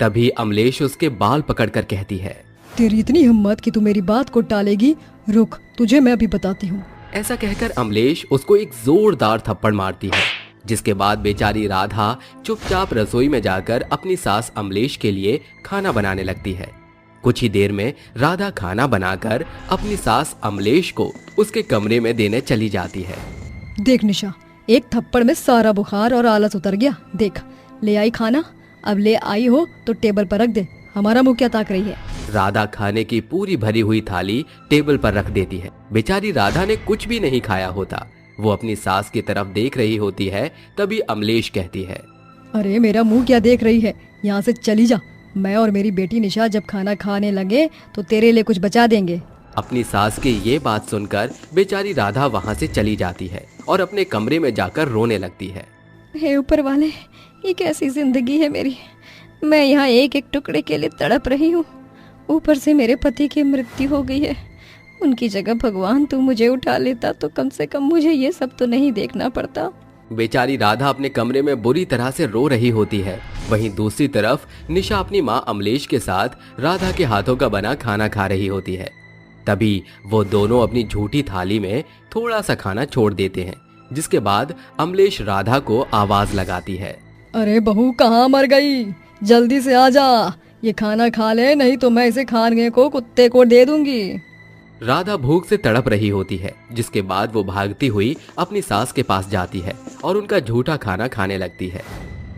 तभी अमलेश उसके बाल पकड़कर कहती है, तेरी इतनी हिम्मत कि तू मेरी बात को टालेगी? रुक, तुझे मैं अभी बताती हूँ। ऐसा कहकर अमलेश उसको एक जोरदार थप्पड़ मारती है, जिसके बाद बेचारी राधा चुपचाप रसोई में जाकर अपनी सास अमलेश के लिए खाना बनाने लगती है। कुछ ही देर में राधा खाना बनाकर अपनी सास अमलेश को उसके कमरे में देने चली जाती है। देख निशा, एक थप्पड़ में सारा बुखार और आलस उतर गया। देख ले आई खाना, अब ले आई हो तो टेबल पर रख दे, हमारा मुंह क्या ताक रही है। राधा खाने की पूरी भरी हुई थाली टेबल पर रख देती है। बेचारी राधा ने कुछ भी नहीं खाया होता, वो अपनी सास की तरफ देख रही होती है। तभी अमलेश कहती है, अरे मेरा मुंह क्या देख रही है, यहाँ से चली जा। मैं और मेरी बेटी निशा जब खाना खाने लगे तो तेरे लिए कुछ बचा देंगे। अपनी सास की ये बात सुनकर बेचारी राधा वहाँ से चली जाती है और अपने कमरे में जाकर रोने लगती है। हे ऊपर वाले, ये कैसी जिंदगी है मेरी, मैं यहाँ एक एक टुकड़े के लिए तड़प रही हूँ, ऊपर से मेरे पति की मृत्यु हो गई है। उनकी जगह भगवान तू मुझे उठा लेता तो कम से कम मुझे ये सब तो नहीं देखना पड़ता। बेचारी राधा अपने कमरे में बुरी तरह से रो रही होती है। वहीं दूसरी तरफ निशा अपनी माँ अमलेश के साथ राधा के हाथों का बना खाना खा रही होती है। तभी वो दोनों अपनी झूठी थाली में थोड़ा सा खाना छोड़ देते हैं, जिसके बाद अमलेश राधा को आवाज लगाती है, अरे बहू कहाँ मर गई? जल्दी से आ जा, ये खाना खा ले, नहीं तो मैं इसे खाने को कुत्ते को दे दूंगी। राधा भूख से तड़प रही होती है, जिसके बाद वो भागती हुई अपनी सास के पास जाती है और उनका झूठा खाना खाने लगती है।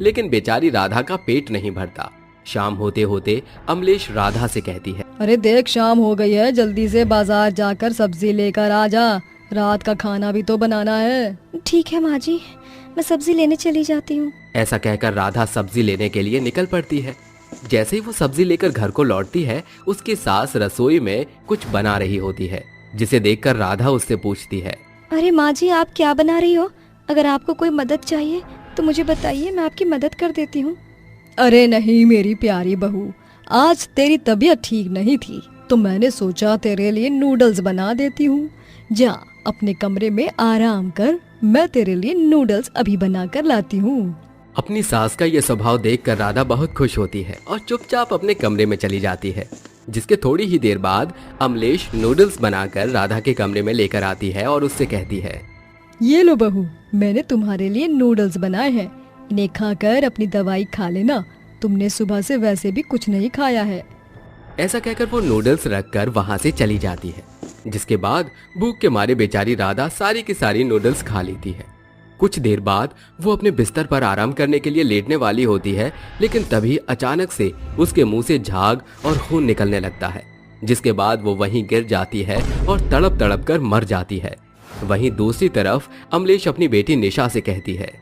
लेकिन बेचारी राधा का पेट नहीं भरता। शाम होते होते अमलेश राधा से कहती है, अरे देख शाम हो गई है, जल्दी से बाजार जाकर सब्जी लेकर आ जा, रात का खाना भी तो बनाना है। ठीक है माँ जी, मैं सब्जी लेने चली जाती हूँ। ऐसा कहकर राधा सब्जी लेने के लिए निकल पड़ती है। जैसे ही वो सब्जी लेकर घर को लौटती है, उसकी सास रसोई में कुछ बना रही होती है, जिसे देखकर राधा उससे पूछती है, अरे माँ जी आप क्या बना रही हो? अगर आपको कोई मदद चाहिए तो मुझे बताइए, मैं आपकी मदद कर देती हूँ। अरे नहीं मेरी प्यारी बहू, आज तेरी तबीयत ठीक नहीं थी तो मैंने सोचा तेरे लिए नूडल्स बना देती हूँ। जा अपने कमरे में आराम कर, मैं तेरे लिए नूडल्स अभी बना कर लाती हूँ। अपनी सास का ये स्वभाव देखकर राधा बहुत खुश होती है और चुपचाप अपने कमरे में चली जाती है। जिसके थोड़ी ही देर बाद अमलेश नूडल्स बनाकर राधा के कमरे में लेकर आती है और उससे कहती है, ये लो बहू, मैंने तुम्हारे लिए नूडल्स बनाए हैं, इन्हें खाकर अपनी दवाई खा लेना, तुमने सुबह से वैसे भी कुछ नहीं खाया है। ऐसा कहकर वो नूडल्स रखकर वहाँ से चली जाती है। जिसके बाद भूख के मारे बेचारी राधा सारी की सारी नूडल्स खा लेती है। कुछ देर बाद वो अपने बिस्तर पर आराम करने के लिए लेटने वाली होती है, लेकिन तभी अचानक से उसके मुंह से झाग और खून निकलने लगता है, जिसके बाद वो वहीं गिर जाती है और तड़प तड़प कर मर जाती है। वहीं दूसरी तरफ अमलेश अपनी बेटी निशा से कहती है,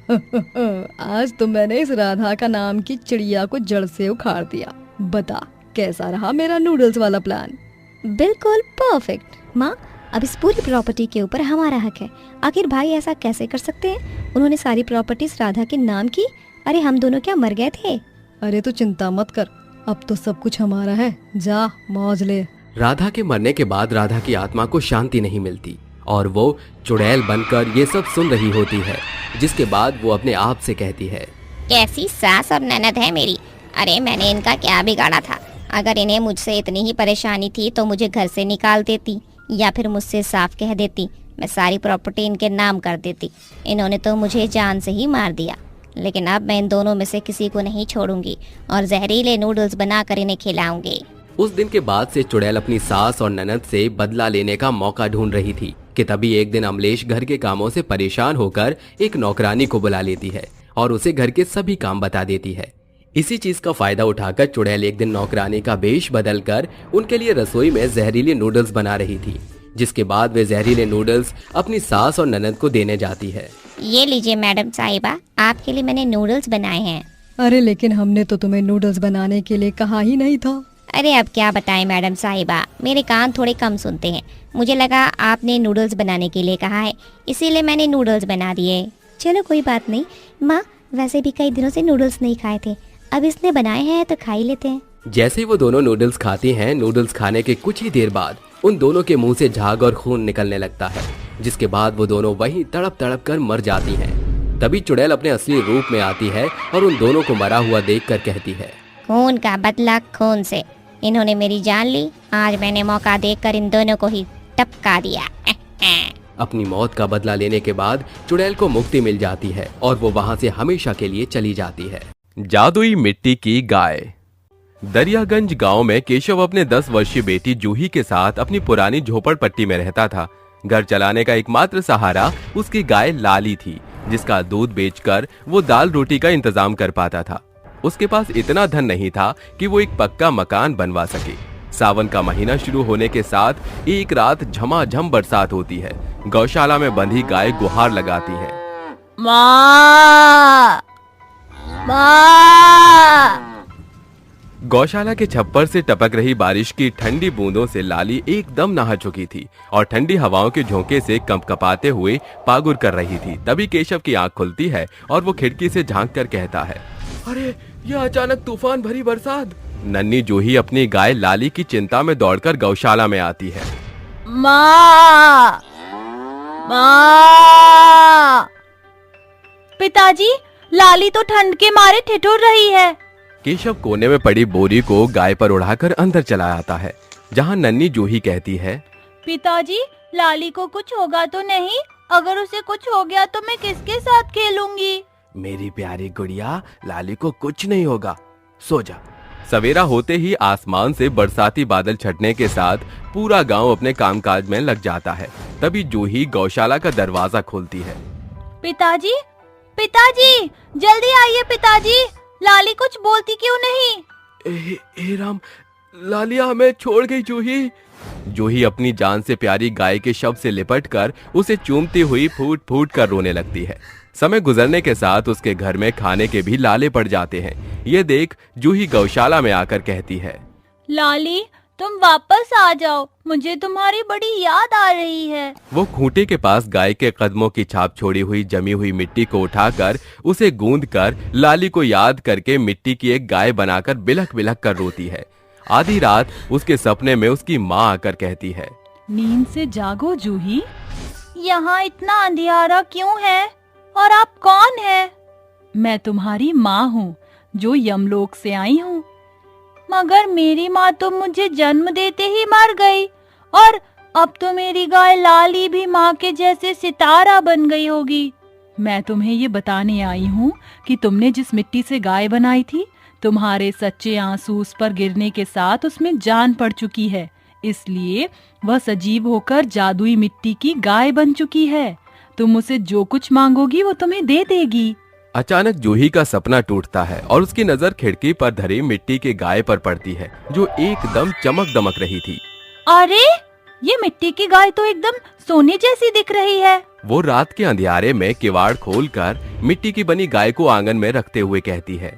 आज तो मैंने इस राधा का नाम की चिड़िया को जड़ से उखाड़ दिया। बता कैसा रहा मेरा नूडल्स वाला प्लान? बिल्कुल परफेक्ट माँ, अब इस पूरी प्रॉपर्टी के ऊपर हमारा हक है। आखिर भाई ऐसा कैसे कर सकते हैं? उन्होंने सारी प्रॉपर्टीज राधा के नाम की। अरे हम दोनों क्या मर गए थे? अरे तो चिंता मत कर, अब तो सब कुछ हमारा है, जा मौज ले। राधा के मरने के बाद राधा की आत्मा को शांति नहीं मिलती और वो चुड़ैल बनकर ये सब सुन रही होती है। जिसके बाद वो अपने आप से कहती है, कैसी सास और ननद है मेरी। अरे मैंने इनका क्या बिगाड़ा था? अगर इन्हें मुझसे इतनी ही परेशानी थी तो मुझे घर से निकाल देती या फिर मुझसे साफ कह देती, मैं सारी प्रॉपर्टी इनके नाम कर देती। इन्होंने तो मुझे जान से ही मार दिया, लेकिन अब मैं इन दोनों में से किसी को नहीं छोड़ूंगी और जहरीले नूडल्स बनाकर इन्हें खिलाऊंगी। उस दिन के बाद से चुड़ैल अपनी सास और ननद से बदला लेने का मौका ढूंढ रही थी, कि तभी एक दिन अमलेश घर के कामों से परेशान होकर एक नौकरानी को बुला लेती है और उसे घर के सभी काम बता देती है। इसी चीज का फायदा उठाकर चुड़ैल एक दिन नौकरानी का वेश बदलकर उनके लिए रसोई में जहरीले नूडल्स बना रही थी, जिसके बाद वे जहरीले नूडल्स अपनी सास और ननद को देने जाती है। ये लीजिए मैडम साहिबा, आपके लिए मैंने नूडल्स बनाए हैं। अरे लेकिन हमने तो तुम्हें नूडल्स बनाने के लिए कहा ही नहीं था। अरे अब क्या बताएं मैडम साहिबा, मेरे कान थोड़े कम सुनते हैं। मुझे लगा आपने नूडल्स बनाने के लिए कहा है, इसीलिए मैंने नूडल्स बना दिए। चलो कोई बात नहीं माँ, वैसे भी कई दिनों से नूडल्स नहीं खाए थे, अब इसने बनाए हैं तो खा ही लेते हैं। जैसे ही वो दोनों नूडल्स खाती हैं, नूडल्स खाने के कुछ ही देर बाद उन दोनों के मुंह से झाग और खून निकलने लगता है, जिसके बाद वो दोनों वहीं तड़प तड़प कर मर जाती हैं। तभी चुड़ैल अपने असली रूप में आती है और उन दोनों को मरा हुआ देखकर कहती है, खून का बदला खून से। इन्होंने मेरी जान ली, आज मैंने मौका देखकर इन दोनों को ही टपका दिया। अपनी मौत का बदला लेने के बाद चुड़ैल को मुक्ति मिल जाती है और वो वहाँ से हमेशा के लिए चली जाती है। जादुई मिट्टी की गाय। दरियागंज गांव में केशव अपने 10 वर्षीय बेटी जूही के साथ अपनी पुरानी झोपड़पट्टी में रहता था। घर चलाने का एकमात्र सहारा उसकी गाय लाली थी, जिसका दूध बेचकर वो दाल रोटी का इंतजाम कर पाता था। उसके पास इतना धन नहीं था कि वो एक पक्का मकान बनवा सके। सावन का महीना शुरू होने के साथ एक रात झमाझम बरसात होती है। गौशाला में बंधी गाय गुहार लगाती है, माँ, माँ। गौशाला के छप्पर से टपक रही बारिश की ठंडी बूंदों से लाली एकदम नहा चुकी थी और ठंडी हवाओं के झोंके से कंपकपाते हुए पागुर कर रही थी। तभी केशव की आंख खुलती है और वो खिड़की से झांक कर कहता है, अरे यह अचानक तूफान भरी बरसात। नन्ही जूही अपनी गाय लाली की चिंता में दौड़कर गौशाला में आती है। माँ, माँ। पिताजी, लाली तो ठंड के मारे ठिठुर रही है। केशव कोने में पड़ी बोरी को गाय पर उड़ाकर अंदर चला आता है, जहाँ नन्ही जूही कहती है, पिताजी, लाली को कुछ होगा तो नहीं? अगर उसे कुछ हो गया तो मैं किसके साथ खेलूंगी? मेरी प्यारी गुड़िया, लाली को कुछ नहीं होगा, सो जा। सवेरा होते ही आसमान से बरसाती बादल छटने के साथ पूरा गांव अपने कामकाज में लग जाता है। तभी जूही गौशाला का दरवाजा खोलती है। पिताजी, पिताजी, जल्दी आइए पिताजी, लाली कुछ बोलती क्यों नहीं? ए राम, लालिया हमें छोड़ गई जूही। जूही अपनी जान से प्यारी गाय के शव से लिपटकर उसे चूमती हुई फूट फूट कर रोने लगती है। समय गुजरने के साथ उसके घर में खाने के भी लाले पड़ जाते हैं। ये देख जूही गौशाला में आकर कहती है, लाली, तुम वापस आ जाओ, मुझे तुम्हारी बड़ी याद आ रही है। वो खूंटे के पास गाय के कदमों की छाप छोड़ी हुई जमी हुई मिट्टी को उठाकर उसे गूंदकर लाली को याद करके मिट्टी की एक गाय बनाकर बिलख बिलख कर रोती है। आधी रात उसके सपने में उसकी माँ आकर कहती है, नींद से जागो जूही, यहाँ इतना अंधियारा क्यों है और आप कौन है? मैं तुम्हारी माँ हूँ जो यमलोक से आई हूँ, मगर मेरी माँ तो मुझे जन्म देते ही मर गई और अब तो मेरी गाय लाली भी माँ के जैसे सितारा बन गई होगी। मैं तुम्हें ये बताने आई हूँ कि तुमने जिस मिट्टी से गाय बनाई थी, तुम्हारे सच्चे आंसू उस पर गिरने के साथ उसमें जान पड़ चुकी है, इसलिए वह सजीव होकर जादुई मिट्टी की गाय बन चुकी है। तुम उसे जो कुछ मांगोगी वो तुम्हें दे देगी। अचानक जूही का सपना टूटता है और उसकी नजर खिड़की पर धरी मिट्टी के गाय पर पड़ती है, जो एकदम चमक दमक रही थी। अरे, ये मिट्टी की गाय तो एकदम सोने जैसी दिख रही है। वो रात के अंधियारे में किवाड़ खोलकर मिट्टी की बनी गाय को आंगन में रखते हुए कहती है,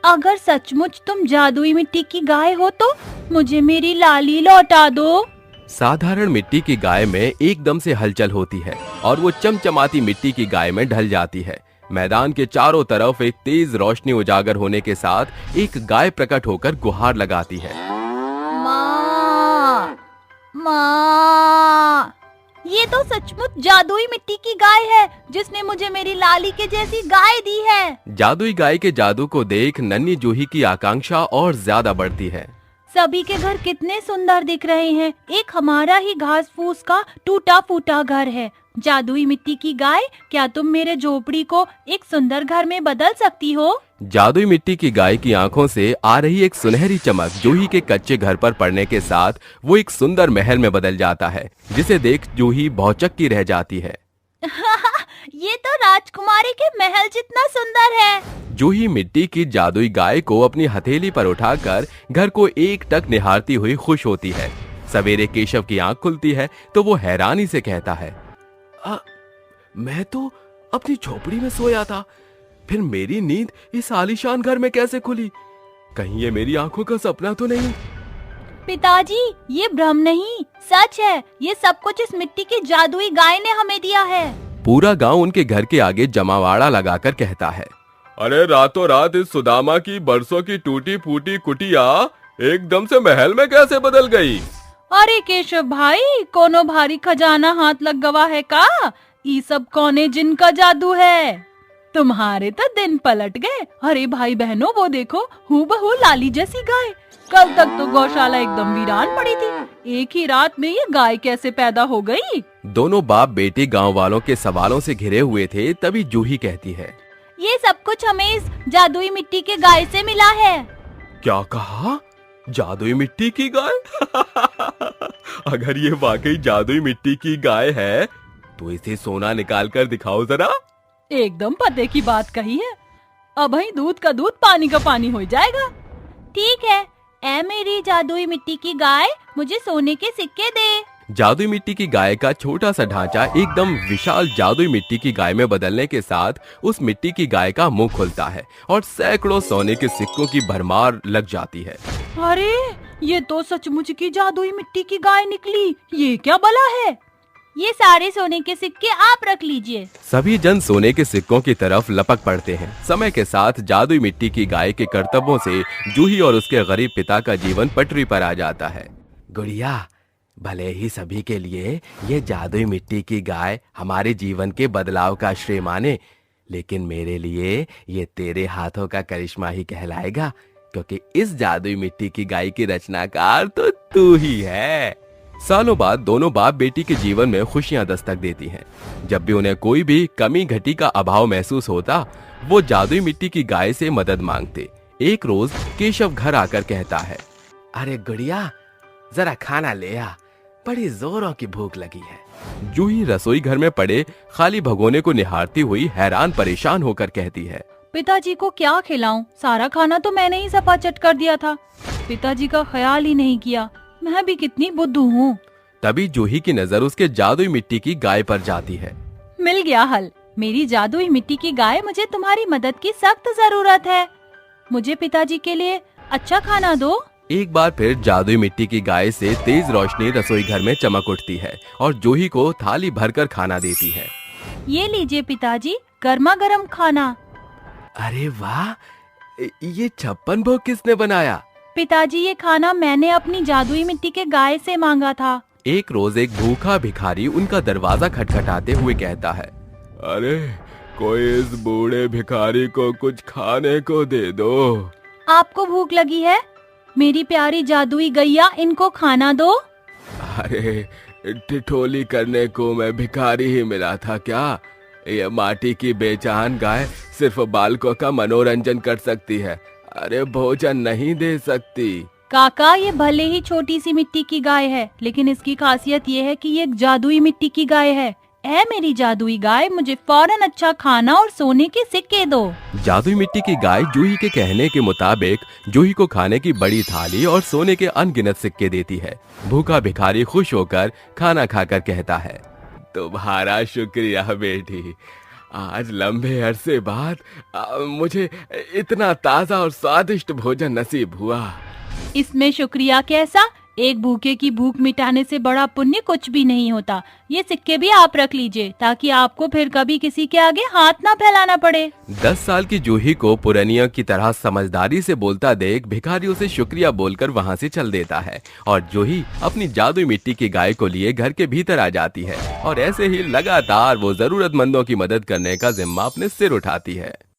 अगर सचमुच तुम जादुई मिट्टी की गाय हो तो मुझे मेरी लाली लौटा दो। साधारण मिट्टी की गाय में एकदम से हलचल होती है और वो चमचमाती मिट्टी की गाय में ढल जाती है। मैदान के चारों तरफ एक तेज रोशनी उजागर होने के साथ एक गाय प्रकट होकर गुहार लगाती है, माँ, माँ। ये तो सचमुच जादुई मिट्टी की गाय है जिसने मुझे मेरी लाली के जैसी गाय दी है। जादुई गाय के जादू को देख नन्ही जूही की आकांक्षा और ज्यादा बढ़ती है। सभी के घर कितने सुंदर दिख रहे हैं, एक हमारा ही घास फूस का टूटा फूटा घर है। जादुई मिट्टी की गाय, क्या तुम मेरे झोपड़ी को एक सुंदर घर में बदल सकती हो? जादुई मिट्टी की गाय की आंखों से आ रही एक सुनहरी चमक जूही के कच्चे घर पर पड़ने के साथ वो एक सुंदर महल में बदल जाता है, जिसे देख जूही भौचक्की रह जाती है। ये तो राजकुमारी के महल जितना सुंदर है। जूही मिट्टी की जादुई गाय को अपनी हथेली पर उठाकर घर को एक टक निहारती हुई खुश होती है। सवेरे केशव की आंख खुलती है तो वो हैरानी से कहता है, मैं तो अपनी झोपड़ी में सोया था, फिर मेरी नींद इस आलीशान घर में कैसे खुली? कहीं ये मेरी आंखों का सपना तो नहीं? पिताजी, ये भ्रम नहीं, सच है। ये सब कुछ इस मिट्टी की जादुई गाय ने हमें दिया है। पूरा गांव उनके घर के आगे जमावाड़ा लगाकर कहता है, अरे रातों रात इस सुदामा की बरसों की टूटी फूटी कुटिया एकदम से महल में कैसे बदल गई? अरे केशव भाई, कोनो भारी खजाना हाथ लग गवा है का? ये सब कौने जिन का जादू है? तुम्हारे तो दिन पलट गए। अरे भाई बहनों, वो देखो, हूबहू लाली जैसी गाय। कल तक तो गौशाला एकदम वीरान पड़ी थी, एक ही रात में ये गाय कैसे पैदा हो गई? दोनों बाप बेटी गांव वालों के सवालों से घिरे हुए थे। तभी जूही कहती है, ये सब कुछ हमें इस जादुई मिट्टी के गाय से मिला है। क्या कहा? जादुई मिट्टी की गाय? अगर ये वाकई जादुई मिट्टी की गाय है तो इसे सोना निकाल कर दिखाओ जरा। एकदम पते की बात कही है। अब ही दूध का दूध, पानी का पानी हो जाएगा। ठीक है, ऐ मेरी जादुई मिट्टी की गाय, मुझे सोने के सिक्के दे। जादुई मिट्टी की गाय का छोटा सा ढांचा एकदम विशाल जादुई मिट्टी की गाय में बदलने के साथ उस मिट्टी की गाय का मुंह खुलता है और सैकड़ों सोने के सिक्कों की भरमार लग जाती है। अरे, ये तो सचमुच की जादुई मिट्टी की गाय निकली। ये क्या बला है? ये सारे सोने के सिक्के आप रख लीजिए। सभी जन सोने के सिक्कों की तरफ लपक पड़ते हैं। समय के साथ जादुई मिट्टी की गाय के कर्तव्यों से जूही और उसके गरीब पिता का जीवन पटरी पर आ जाता है। गुड़िया, भले ही सभी के लिए ये जादुई मिट्टी की गाय हमारे जीवन के बदलाव का श्रेय माने, लेकिन मेरे लिए ये तेरे हाथों का करिश्मा ही कहलाएगा, क्योंकि इस जादुई मिट्टी की गाय की रचनाकार तो तू ही है। सालों बाद दोनों बाप बेटी के जीवन में खुशियां दस्तक देती हैं। जब भी उन्हें कोई भी कमी घटी का अभाव महसूस होता, वो जादुई मिट्टी की गाय से मदद मांगते। एक रोज केशव घर आकर कहता है, अरे गुड़िया, जरा खाना ले आ, बड़ी जोरों की भूख लगी है। जूही रसोई घर में पड़े खाली भगोने को निहारती हुई हैरान परेशान होकर कहती है, पिताजी को क्या खिलाऊं? सारा खाना तो मैंने ही सपाचट कर दिया था। पिताजी का ख्याल ही नहीं किया। मैं भी कितनी बुद्धू हूँ। तभी जूही की नजर उसके जादुई मिट्टी की गाय पर जाती है। मिल गया हल। मेरी जादुई मिट्टी की गाय, मुझे तुम्हारी मदद की सख्त जरूरत है। मुझे पिताजी के लिए अच्छा खाना दो। एक बार फिर जादुई मिट्टी की गाय से तेज रोशनी रसोई घर में चमक उठती है और जूही को थाली भरकर खाना देती है। ये लीजिए पिताजी, गर्मा गर्म खाना। अरे वाह, ये 56 भोग किसने बनाया? पिताजी, ये खाना मैंने अपनी जादुई मिट्टी के गाय से मांगा था। एक रोज एक भूखा भिखारी उनका दरवाजा खटखटाते हुए कहता है, अरे कोई इस बूढ़े भिखारी को कुछ खाने को दे दो। आपको भूख लगी है? मेरी प्यारी जादुई गैया, इनको खाना दो। अरे ठिठोली करने को मैं भिखारी ही मिला था क्या? ये माटी की बेजान गाय सिर्फ बालकों का मनोरंजन कर सकती है, अरे भोजन नहीं दे सकती। काका, ये भले ही छोटी सी मिट्टी की गाय है, लेकिन इसकी खासियत ये है कि ये एक जादुई मिट्टी की गाय है। ऐ मेरी जादुई गाय, मुझे फौरन अच्छा खाना और सोने के सिक्के दो। जादुई मिट्टी की गाय जूही के कहने के मुताबिक जूही को खाने की बड़ी थाली और सोने के अनगिनत सिक्के देती है। भूखा भिखारी खुश होकर खाना खाकर कहता है, तुम्हारा शुक्रिया बेटी, आज लंबे अरसे बाद मुझे इतना ताजा और स्वादिष्ट भोजन नसीब हुआ। इसमें शुक्रिया कैसा? एक भूखे की भूख मिटाने से बड़ा पुण्य कुछ भी नहीं होता। ये सिक्के भी आप रख लीजिए, ताकि आपको फिर कभी किसी के आगे हाथ ना फैलाना पड़े। 10 साल की जूही को पुरनिया की तरह समझदारी से बोलता देख भिखारी उसे शुक्रिया बोलकर वहाँ से चल देता है और जूही अपनी जादुई मिट्टी की गाय को लिए घर के भीतर आ जाती है और ऐसे ही लगातार वो जरूरतमंदों की मदद करने का जिम्मा अपने सिर उठाती है।